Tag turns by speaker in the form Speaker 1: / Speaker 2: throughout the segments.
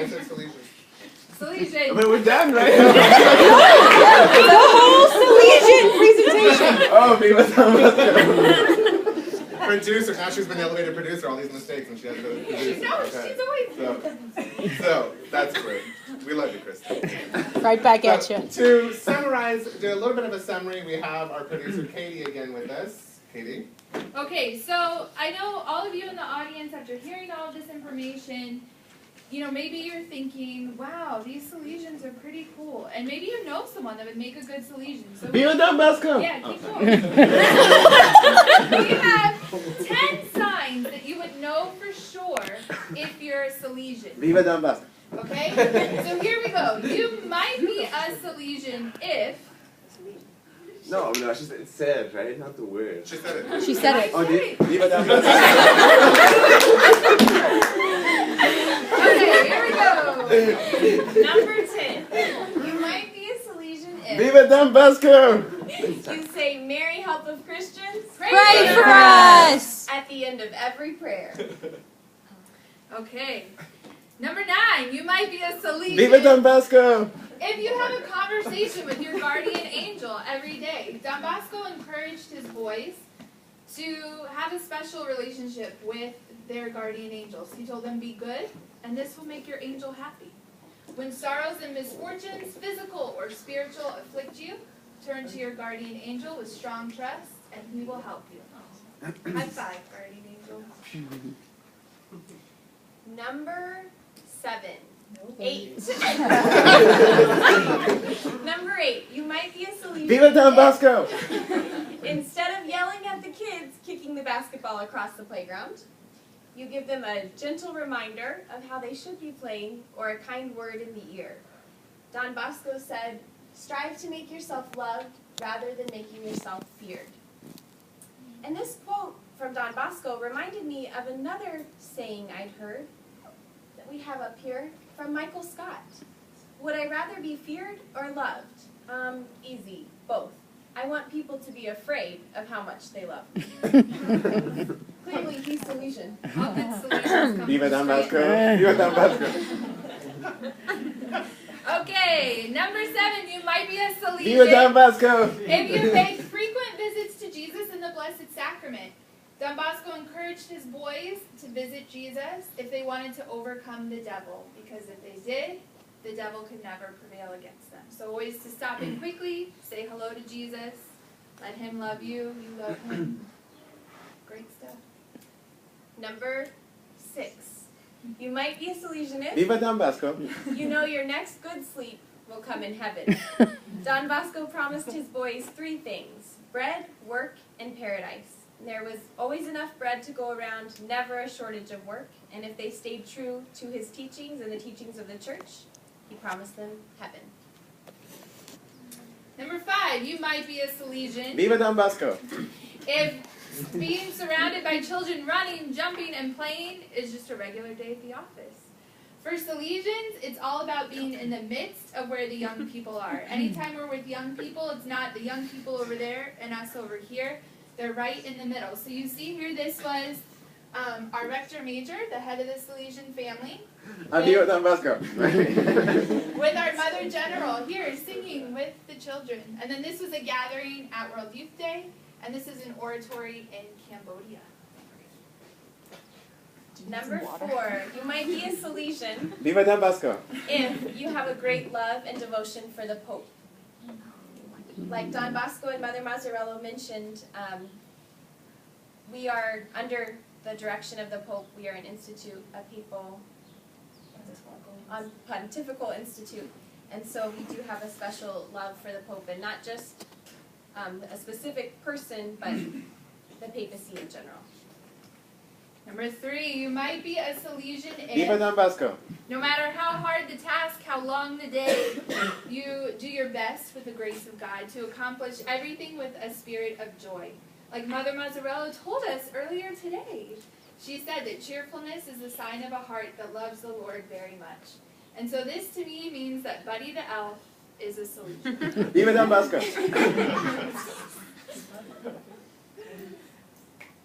Speaker 1: I said Salesian.
Speaker 2: Salesian.
Speaker 3: But we're done, right?
Speaker 4: The whole Salesian presentation.
Speaker 3: Oh, Viva Don Bosco.
Speaker 1: Producer, now she's been elevated producer, all these mistakes, and she has to go to producer.
Speaker 2: No, she's always.
Speaker 1: So, that's great. We love you, Kristen.
Speaker 4: Right back at you.
Speaker 1: To summarize, do a little bit of a summary, we have our producer Katie again with us. Katie?
Speaker 2: Okay, so I know all of you in the audience, after hearing all of this information, you know, maybe you're thinking, wow, these Salesians are pretty cool. And maybe you know someone that would make a good Salesian. So
Speaker 3: Viva Don Bosco.
Speaker 2: yeah, keep going. We have 10 signs that you would know for sure if you're a Salesian.
Speaker 3: Viva Don Bosco.
Speaker 2: Okay? So here we go. You might be a Salesian if...
Speaker 3: No, she said, it said, right? Not the word.
Speaker 1: She said it.
Speaker 4: She said it.
Speaker 3: Oh, Viva Don Bosco.
Speaker 2: Okay, here we go. Number 10. You might be a Salesian if...
Speaker 3: Viva Don Bosco.
Speaker 5: You say, Mary, help of Christians,
Speaker 4: Pray for us.
Speaker 5: at the end of every prayer.
Speaker 2: Okay. Number 9. You might be a Salesian
Speaker 3: Viva Don Bosco.
Speaker 2: if you have a conversation with your guardian angel every day. Don Bosco encouraged his boys to have a special relationship with their guardian angels. He told them, be good, and this will make your angel happy. When sorrows and misfortunes, physical or spiritual, afflict you, turn to your guardian angel with strong trust, and he will help you. High five, guardian angel.
Speaker 5: Number 7. 8. Number 8. You might be a Salesian
Speaker 3: Viva Don Bosco.
Speaker 5: instead of yelling at the kids kicking the basketball across the playground, you give them a gentle reminder of how they should be playing or a kind word in the ear. Don Bosco said, strive to make yourself loved rather than making yourself feared. And this quote from Don Bosco reminded me of another saying I'd heard that we have up here from Michael Scott. Would I rather be feared or loved? Easy, both. I want people to be afraid of how much they love me. Clearly, he's Salesian.
Speaker 2: All good Salesians come
Speaker 3: Viva Don
Speaker 2: from
Speaker 3: Bosco. Viva Don Bosco.
Speaker 2: Okay, number 7, you might be a Salesian
Speaker 3: Viva Don Bosco.
Speaker 2: if you make frequent visits to Jesus in the Blessed Sacrament. Don Bosco encouraged his boys to visit Jesus if they wanted to overcome the devil, because if they did, the devil could never prevail against them. So always to stop in quickly, say hello to Jesus, let him love you, you love him. Great stuff.
Speaker 5: Number 6. You might be a Salesian if
Speaker 3: Viva Don Bosco.
Speaker 5: you know your next good sleep will come in heaven. Don Bosco promised his boys 3 things: bread, work, and paradise. There was always enough bread to go around, never a shortage of work, and if they stayed true to his teachings and the teachings of the church, he promised them heaven.
Speaker 2: Number 5, you might be a Salesian
Speaker 3: Viva Don Bosco.
Speaker 2: if being surrounded by children running, jumping, and playing is just a regular day at the office. For Salesians, it's all about being in the midst of where the young people are. Anytime we're with young people, it's not the young people over there and us over here. They're right in the middle. So you see here, this was our rector major, the head of the Salesian family,
Speaker 3: Viva Don Bosco.
Speaker 2: with our mother general here singing with the children. And then this was a gathering at World Youth Day, and this is an oratory in Cambodia.
Speaker 5: Number 4, you might be a Salesian
Speaker 3: Viva Don Bosco.
Speaker 5: if you have a great love and devotion for the Pope. Like Don Bosco and Mother Mazzarello mentioned, we are under the direction of the Pope. We are an institute, a papal, pontifical institute, and so we do have a special love for the Pope, and not just a specific person, but the papacy in general.
Speaker 2: Number 3, you might be a Salesian
Speaker 3: Viva
Speaker 2: if,
Speaker 3: Don Bosco.
Speaker 2: no matter how hard the task, how long the day, you do your best with the grace of God to accomplish everything with a spirit of joy. Like Mother Mazzarello told us earlier today. She said that cheerfulness is a sign of a heart that loves the Lord very much. And so this to me means that Buddy the Elf is a Salesian.
Speaker 3: Viva Don Bosco.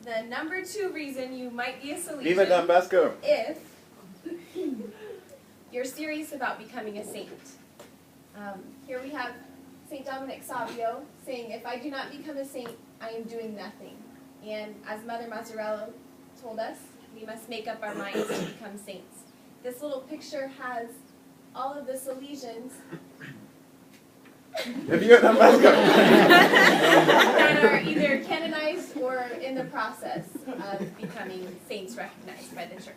Speaker 5: The number 2 reason you might be a Salesian
Speaker 3: Viva Don Bosco.
Speaker 5: if you're serious about becoming a saint. Here we have St. Dominic Savio saying, if I do not become a saint, I am doing nothing. And as Mother Mazzarello told us, we must make up our minds to become saints. This little picture has all of the Salesians
Speaker 3: Have you got that mask
Speaker 5: that are either canonized or in the process of becoming saints recognized by the church.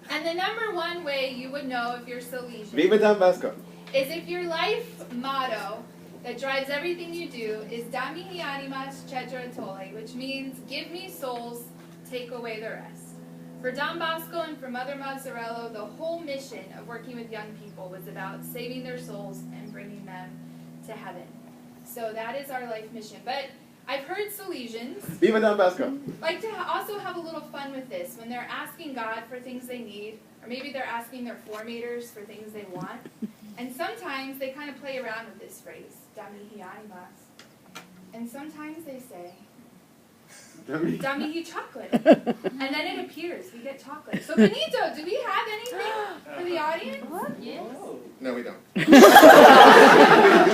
Speaker 2: And the number one way you would know if you're Salesian
Speaker 3: Viva Don Vasco.
Speaker 2: is if your life motto that drives everything you do is Dami animas cedratole, which means give me souls, take away the rest. For Don Bosco and for Mother Mazzarello, the whole mission of working with young people was about saving their souls and bringing them to heaven. So that is our life mission. But I've heard Salesians
Speaker 3: Viva Don Vasco.
Speaker 2: like to also have a little fun with this when they're asking God for things they need, or maybe they're asking their formators for things they want. And sometimes they kind of play around with this phrase, Dami animas. And sometimes they say, Dami chocolate. And then it appears, we get chocolate. So Benito, do we have anything for the audience? Yes.
Speaker 1: No, we don't.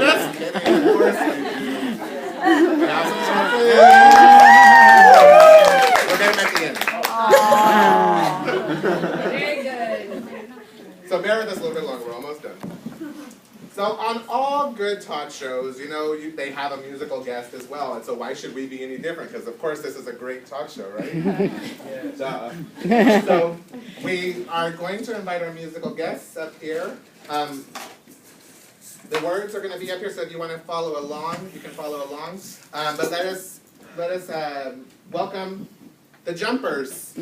Speaker 1: Just kidding, of course we do. We have some chocolate. We'll get them at the end.
Speaker 2: Very good.
Speaker 1: So bear with us a little bit longer, we're almost done. So on all good talk shows, you know, they have a musical guest as well, and so why should we be any different? Because of course this is a great talk show, right? Duh. So we are going to invite our musical guests up here. The words are going to be up here, so if you want to follow along, you can follow along. But let us welcome the Jumpers.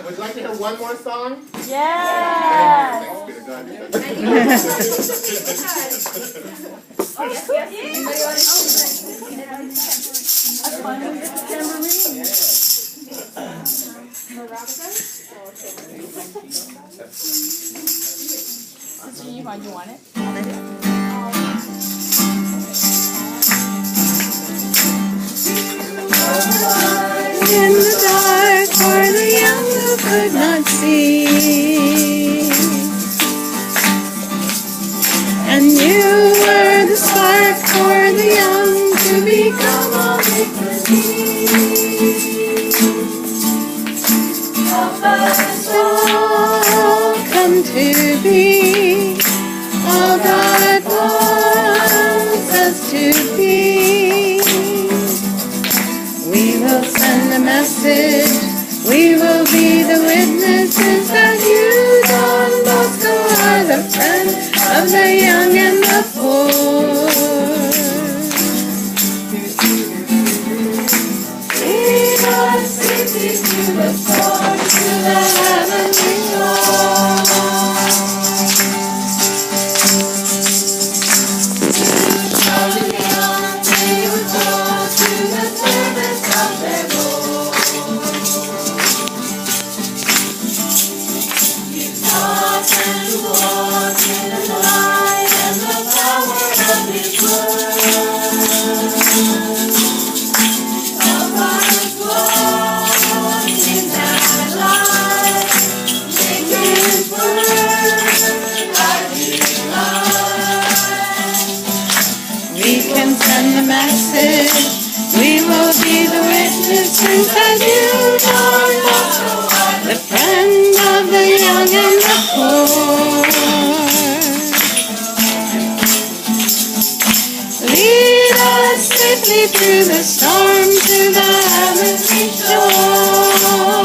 Speaker 1: Would you like to hear one more song?
Speaker 4: Yeah.
Speaker 1: Thanks be to God.
Speaker 4: You want it? In the dark, for the young who could not see, and you were the spark for the young to become all they could be. Help us all come to be all God wants us to be. We will send a message, we will be the witnesses that you, Don Bosco, are the friend of the young and the poor. Lead us safely through the storm to the heavenly shore. From the young they would go to the service of their Lord. You taught them to walk in the light and the power of His word. Help us walk in that light, make His word our delight. We can send the message, we will be the witnesses that you, Don Bosco, are the friend of the young and the poor. Lead us safely through the storm to the heavenly shore.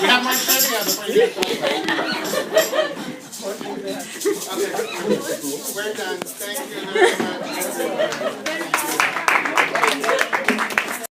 Speaker 1: We have more trivia before you get started. Okay. We're done. Thank you very much.